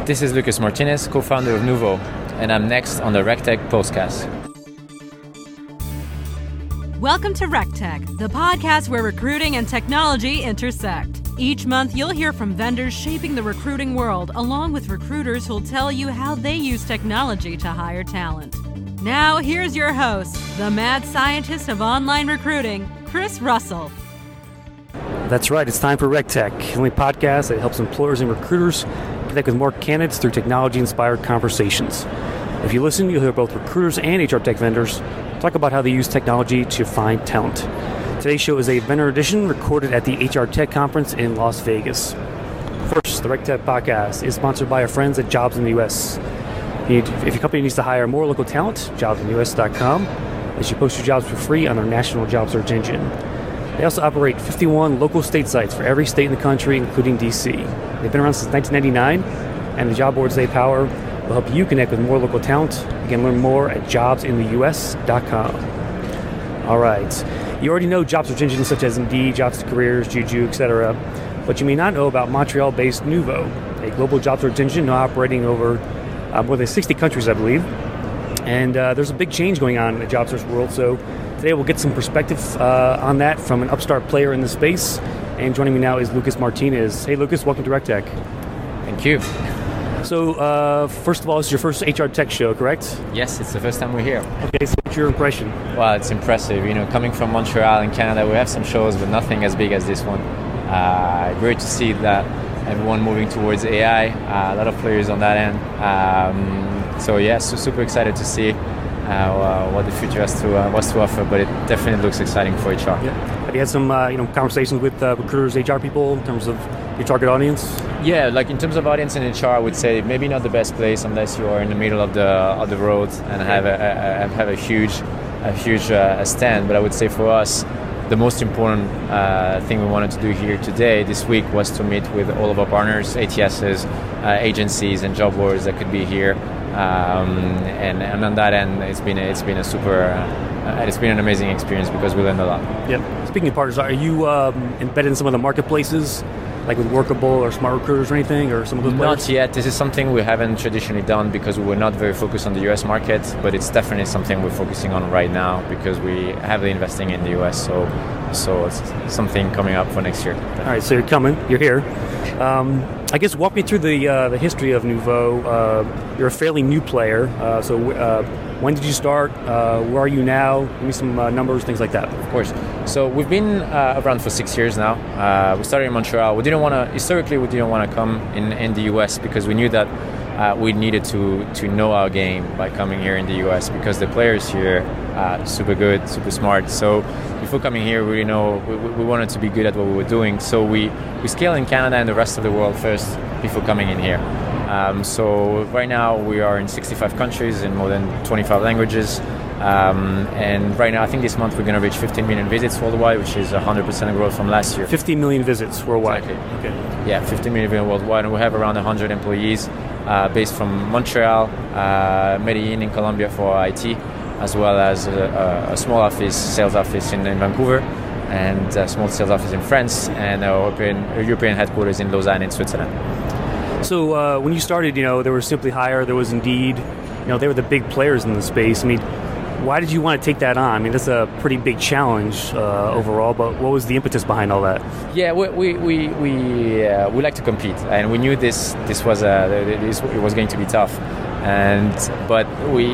This is Lucas Martinez, co-founder of Neuvoo, and I'm next on the RecTech podcast. Welcome to RecTech, the podcast where recruiting and technology intersect. Each month, you'll hear from vendors shaping the recruiting world, along with recruiters who'll tell you how they use technology to hire talent. Now, here's your host, the mad scientist of online recruiting, Chris Russell. That's right, it's time for RecTech, the only podcast that helps employers and recruiters connect with more candidates through technology-inspired conversations. If you listen, you'll hear both recruiters and HR tech vendors talk about how they use technology to find talent. Today's show is a vendor edition recorded at the HR Tech Conference in Las Vegas. First, the RecTech podcast is sponsored by our friends at Jobs in the US. If your company needs to hire more local talent, jobsintheus.com. They should post your jobs for free on their national job search engine. They also operate 51 local state sites for every state in the country, including DC. They've been around since 1999, and the job boards they power will help you connect with more local talent. You can learn more at jobsintheus.com. All right. You already know job search engines such as Indeed, Jobs to Careers, Juju, etc., but you may not know about Montreal-based Neuvoo, a global job search engine now operating over more than 60 countries, I believe. And there's a big change going on in the job search world, so today we'll get some perspective on that from an upstart player in the space. And joining me now is Lucas Martinez. Hey Lucas, welcome to RecTech. Thank you. So first of all, this is your first HR tech show, correct? Yes, it's the first time we're here. Okay, so what's your impression? Well, it's impressive. You know, coming from Montreal in Canada, we have some shows, but nothing as big as this one. Great to see that everyone moving towards AI, a lot of players on that end. So super excited to see what the future has to offer, but it definitely looks exciting for HR. Yeah. Have you had some conversations with recruiters, HR people in terms of your target audience? Yeah, like in terms of audience in HR, I would say maybe not the best place unless you are in the middle of the road and have a huge stand. But I would say for us, the most important thing we wanted to do here today, this week, was to meet with all of our partners, ATSs, agencies, and job boards that could be here. And on that end, it's been an amazing experience because we learned a lot. Yeah. Speaking of partners, are you embedded in some of the marketplaces, like with Workable or Smart Recruiters or anything, or some of those players? Not yet. This is something we haven't traditionally done because we were not very focused on the US market, but it's definitely something we're focusing on right now because we're heavily investing in the US. So it's something coming up for next year. All right, so you're here. I guess walk me through the history of Neuvoo. You're a fairly new player. So when did you start? Where are you now? Give me some numbers, things like that. Of course. So we've been around for 6 years now. We started in Montreal. Historically, we didn't want to come in the US because we knew that we needed to know our game by coming here in the US because the players here are super good, super smart. So before coming here, we wanted to be good at what we were doing. So we scale in Canada and the rest of the world first before coming in here. So right now we are in 65 countries in more than 25 languages. And right now, I think this month we're going to reach 15 million visits worldwide, which is 100% growth from last year. 15 million visits worldwide. Exactly. Okay. Yeah, 15 million worldwide, and we have around 100 employees based from Montreal, Medellin in Colombia for IT, as well as a small sales office in Vancouver, and a small sales office in France, and our European headquarters in Lausanne in Switzerland. So when you started, there was Simply Hire, there was Indeed, they were the big players in the space. I mean, why did you want to take that on? I mean, that's a pretty big challenge overall, but what was the impetus behind all that? Yeah, we like to compete, and we knew this was it was going to be tough, but we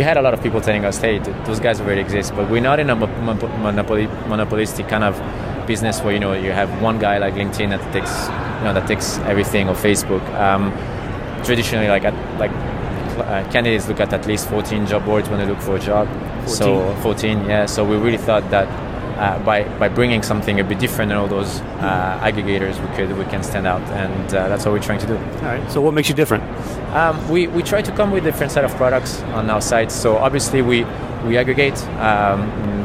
had a lot of people telling us, hey, those guys already exist, but we're not in a monopolistic kind of business where you have one guy like LinkedIn that takes everything, or Facebook. Traditionally, candidates look at least 14 job boards when they look for a job. 14? So 14, yeah. So we really thought that by bringing something a bit different than all those aggregators, we can stand out, and that's what we're trying to do. All right. So what makes you different? We try to come with a different set of products on our site. So obviously we aggregate.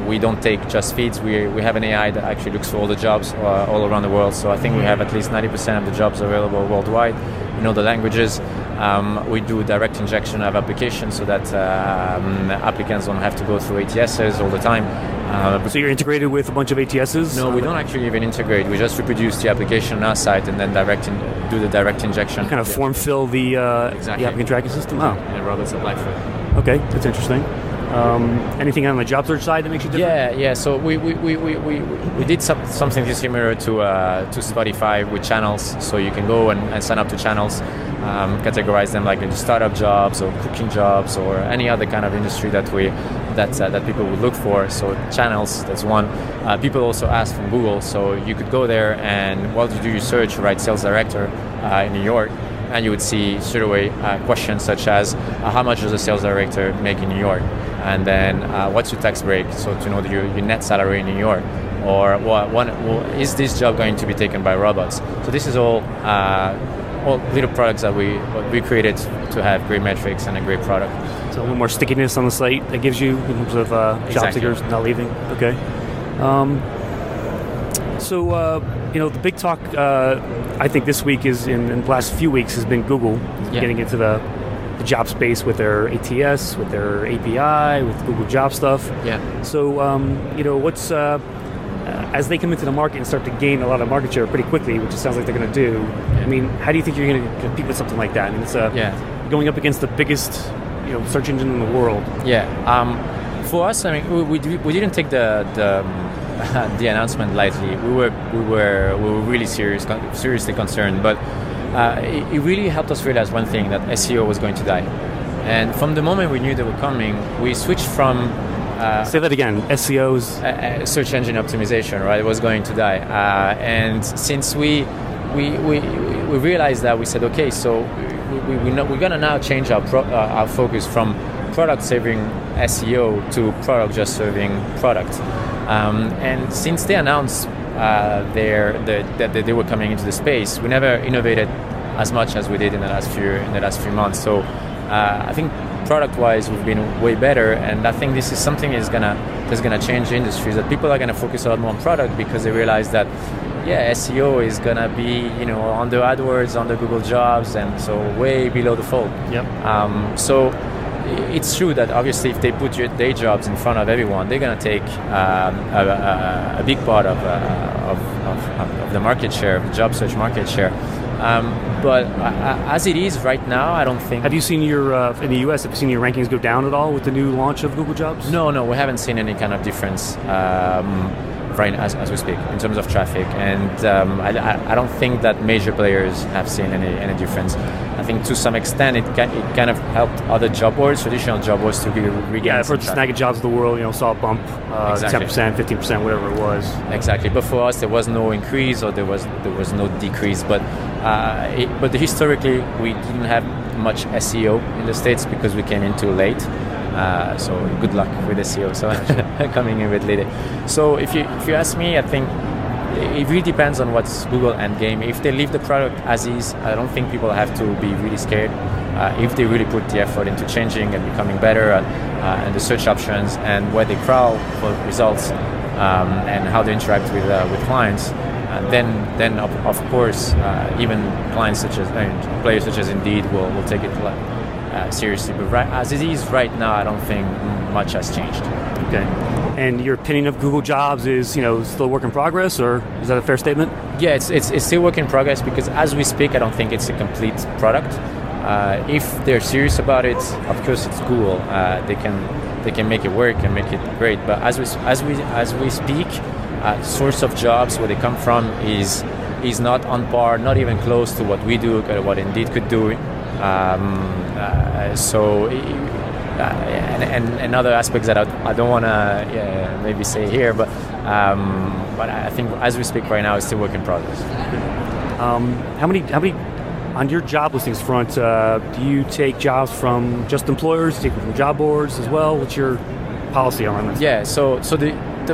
We don't take just feeds. We have an AI that actually looks for all the jobs all around the world. So I think we have at least 90% of the jobs available worldwide. know the languages. We do direct injection of applications so that applicants don't have to go through ATSs all the time. So you're integrated with a bunch of ATSs? No, we don't actually even integrate. We just reproduce the application on our site and then do the direct injection. Kind of form fill the applicant tracking system? Oh. And robots apply for it. Okay, that's interesting. Anything on the job search side that makes you different? Yeah. So we did something similar to Spotify with channels. So you can go and sign up to channels, categorize them like into startup jobs or cooking jobs or any other kind of industry that people would look for. So channels, that's one. People also ask from Google, so you could go there and while you do your search, write sales director in New York, and you would see straight away questions such as how much does a sales director make in New York, and then what's your tax break, so to know your net salary in New York, or is this job going to be taken by robots. So this is all little products that we created to have great metrics and a great product. So a little more stickiness on the site that gives you in terms of job seekers not leaving. Okay. The big talk I think this week is in the last few weeks has been Google getting into the job space with their ATS, with their API, with Google Job stuff. Yeah. So what's as they come into the market and start to gain a lot of market share pretty quickly, which it sounds like they're going to do. Yeah. I mean, how do you think you're going to compete with something like that? I mean, it's going up against the biggest search engine in the world. Yeah. For us, I mean, we didn't take the announcement lightly. We were really seriously concerned, but it really helped us realize one thing, that SEO was going to die. And from the moment we knew they were coming, we switched from say that again. SEO's search engine optimization, right? It was going to die, and since we realized that, we said, okay, so we're gonna now change our focus from product serving SEO to product just serving product. And since they announced that they were coming into the space, we never innovated as much as we did in the last few months. So I think product-wise, we've been way better, and I think this is something that's gonna change the industry. That people are gonna focus a lot more on product because they realize that, SEO is gonna be under AdWords, under Google Jobs, and so way below the fold. Yep. So it's true that obviously if they put your day jobs in front of everyone, they're gonna take a big part of the market share, of the job search market share. But as it is right now, I don't think... Have you seen in the US, have you seen your rankings go down at all with the new launch of Google Jobs? No, we haven't seen any kind of difference right as we speak in terms of traffic. And I don't think that major players have seen any difference. I think to some extent it kind of helped other job boards, traditional job boards, to regain for the Snag Jobs of the world, saw a bump, exactly. 10%, 15%, whatever it was. Exactly. But for us, there was no increase or there was no decrease. But historically, we didn't have much SEO in the States because we came in too late. So good luck with SEO. So coming in a bit later. So if you ask me, I think it really depends on what's Google endgame. If they leave the product as is, I don't think people have to be really scared. If they really put the effort into changing and becoming better and the search options and where they crawl for results and how they interact with clients, then of course even clients such as players such as Indeed will take it seriously. But as it is right now, I don't think much has changed. Okay. And your opinion of Google Jobs is, still a work in progress, or is that a fair statement? Yeah, it's still work in progress because as we speak, I don't think it's a complete product. If they're serious about it, of course it's Google. They can make it work and make it great. But as we speak, source of jobs, where they come from, is not on par, not even close to what we do, what Indeed could do. And other aspects that I don't want to maybe say here, but I think as we speak right now, it's still work in progress. How many on your job listings front? Do you take jobs from just employers? Do you take them from job boards as well? What's your policy on this? Yeah, so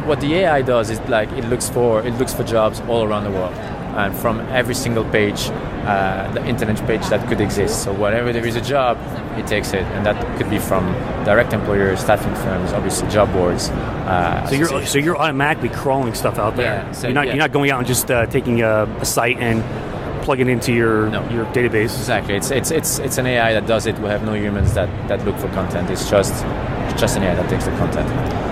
what the AI does is it looks for jobs all around the world. And from every single page, the internet page that could exist. So whenever there is a job, it takes it, and that could be from direct employers, staffing firms, obviously job boards. So you're automatically crawling stuff out there. Yeah, so you're not going out and just taking a site and plug it into your database. Exactly. It's an AI that does it. We have no humans that look for content. It's just an AI that takes the content.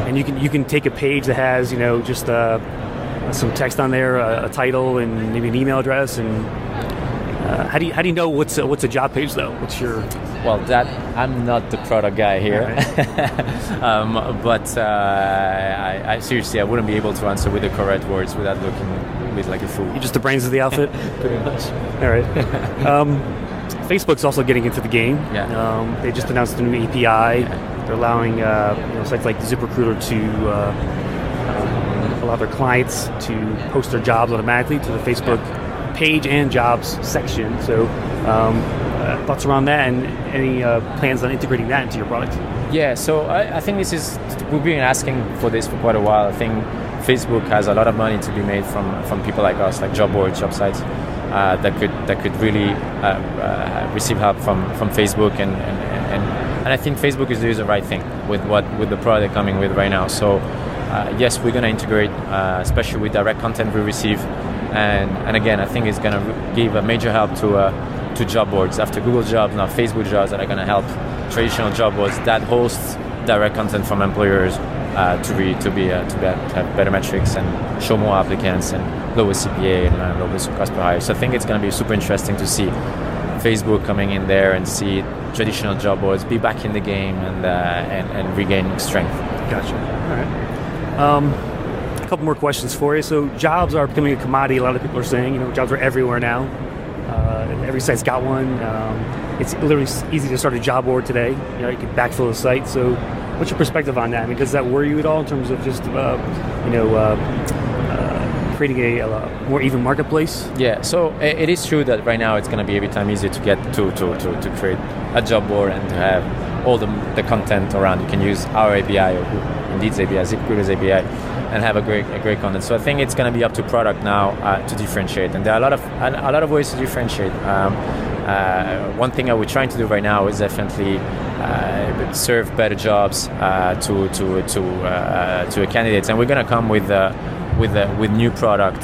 And you can take a page that has just some text on there, a title, and maybe an email address. And how do you know what's a job page though? What's your that I'm not the product guy here, right. But I seriously I wouldn't be able to answer with the correct words without looking like a fool. You're just the brains of the outfit. Pretty much. All right. Facebook's also getting into the game. Yeah. They just announced a new API. They're allowing sites like ZipRecruiter to allow their clients to post their jobs automatically to the Facebook page and jobs section. So thoughts around that, and any plans on integrating that into your product? Yeah, so I think we've been asking for this for quite a while. I think Facebook has a lot of money to be made from people like us, like job boards, job sites, that could really receive help from Facebook, and I think Facebook is doing the right thing with the product they're coming with right now. So yes, we're going to integrate, especially with direct content we receive, and again, I think it's going to give a major help to job boards after Google Jobs, now Facebook Jobs, that are going to help traditional job boards that host direct content from employers to have better metrics and show more applicants and lower CPA and lower cost per hire. So I think it's going to be super interesting to see Facebook coming in there and see traditional job boards be back in the game and regain strength. Gotcha. All right. A couple more questions for you. So jobs are becoming a commodity. A lot of people are saying, jobs are everywhere now. Every site's got one. It's literally easy to start a job board today. You can backfill the site. So what's your perspective on that? I mean, does that worry you at all in terms of just, creating a more even marketplace? Yeah, so it is true that right now it's going to be every time easier to get to create a job board and to have all the content around. You can use our API or Indeed's API, ZipRecruiter's API, and have a great content. So I think it's going to be up to product now to differentiate, and there are a lot of ways to differentiate. One thing we're trying to do right now is definitely serve better jobs to candidates, and we're going to come with new product,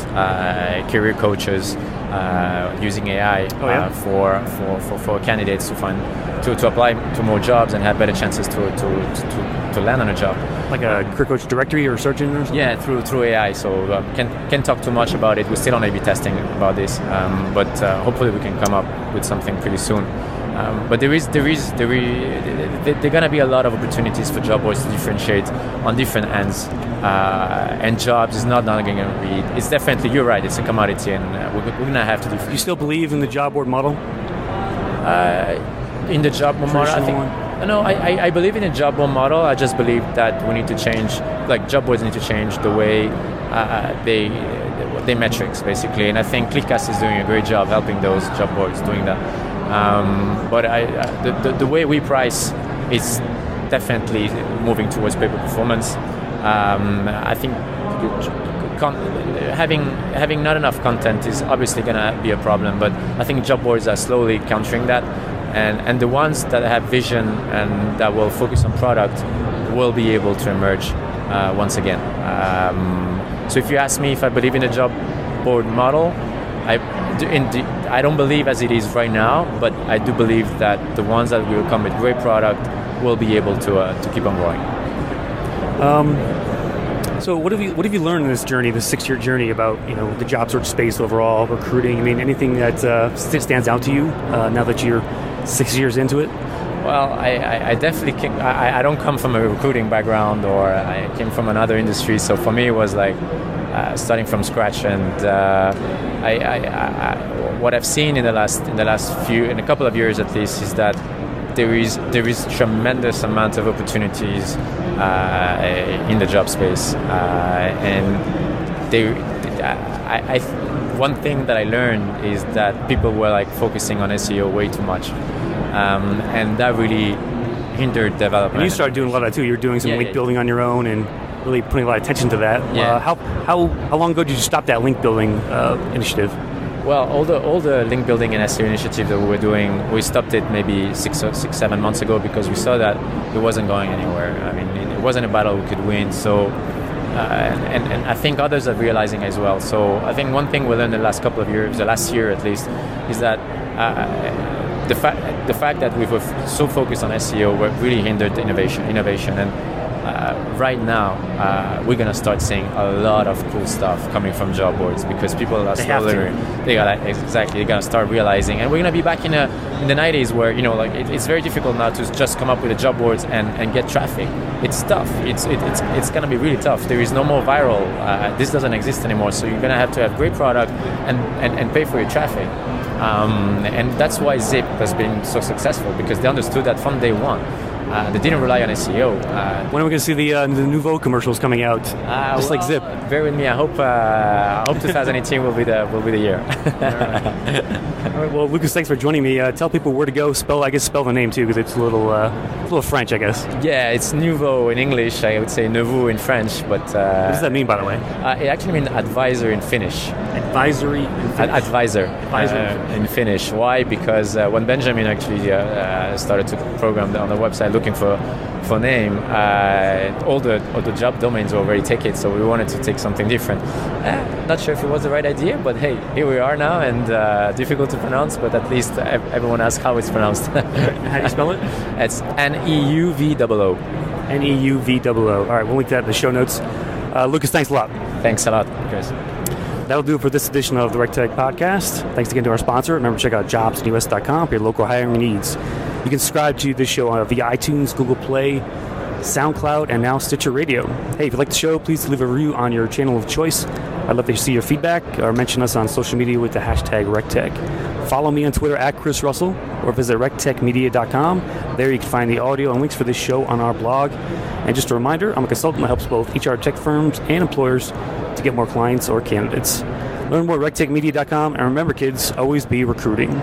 career coaches using AI for candidates to apply to more jobs and have better chances to land on a job. Like a career coach directory or search engine or something? Yeah, through AI. So can't talk too much about it. We're still on A/B testing about this, but hopefully we can come up with something pretty soon. But there are going to be a lot of opportunities for job boards to differentiate on different ends, and jobs is not going to be. It's definitely, you're right, it's a commodity, and we're going to have to do. You still believe in the job board model? In the job board model, I think. No, I believe in a job board model. I just believe that we need to change, job boards need to change the way they metrics, basically. And I think ClickCast is doing a great job helping those job boards doing that. But the way we price is definitely moving towards pay per performance. I think having not enough content is obviously going to be a problem, but I think job boards are slowly countering that. And the ones that have vision and that will focus on product will be able to emerge once again. So if you ask me if I believe in the job board model, I don't believe as it is right now, but I do believe that the ones that will come with great product will be able to keep on growing. So what have you learned in this journey, this 6-year journey about the job search space overall, recruiting? I mean, anything that stands out to you now that you're 6 years into it? Well, I definitely I don't come from a recruiting background, or I came from another industry. So for me, it was like starting from scratch. And what I've seen in a couple of years at least, is that there is tremendous amount of opportunities in the job space, and one thing that I learned is that people were focusing on SEO way too much, and that really hindered development. And you started doing a lot of that too. You were doing some link building on your own and really putting a lot of attention to that. Yeah. How long ago did you stop that link building initiative? Well, all the link building and SEO initiative that we were doing, we stopped it maybe 7 months ago because we saw that it wasn't going anywhere. I mean, it wasn't a battle we could win. So and I think others are realizing as well. So I think one thing we learned in the last couple of years, the last year at least, is that the fact that we were so focused on SEO really hindered innovation. And right now, we're gonna start seeing a lot of cool stuff coming from job boards because people are slowly they're gonna start realizing, and we're gonna be back in the 90s where it's very difficult now to just come up with the job boards and get traffic. It's tough. It's gonna be really tough. There is no more viral. This doesn't exist anymore. So you're gonna have to have great product and pay for your traffic. And that's why Zip has been so successful, because they understood that from day one. They didn't rely on SEO. When are we going to see the Neuvoo commercials coming out? Like Zip. Bear with me. I hope 2018 will be the year. All right. Well, Lucas, thanks for joining me. Tell people where to go. Spell the name too, because it's a little French, I guess. Yeah, it's Neuvoo in English. I would say Neuvoo in French, but what does that mean, by the way? It actually means advisor in Finnish. Advisory in Finnish. Advisor in Finnish. Why? Because when Benjamin actually started to program on the website looking for name, all the job domains were already taken, so we wanted to take something different. Not sure if it was the right idea, but hey, here we are now, and difficult to pronounce, but at least everyone asks how it's pronounced. How do you spell it? It's Neuvoo. Neuvoo. All right, we'll link that in the show notes. Lucas, thanks a lot. Thanks a lot, Chris. That'll do it for this edition of the RecTech Podcast. Thanks again to our sponsor. Remember to check out jobsinus.com for your local hiring needs. You can subscribe to this show via iTunes, Google Play, SoundCloud, and now Stitcher Radio. Hey, if you like the show, please leave a review on your channel of choice. I'd love to see your feedback, or mention us on social media with the hashtag RecTech. Follow me on Twitter at Chris Russell, or visit rectechmedia.com. There you can find the audio and links for this show on our blog. And just a reminder, I'm a consultant that helps both HR tech firms and employers to get more clients or candidates. Learn more at rectechmedia.com, and remember, kids, always be recruiting.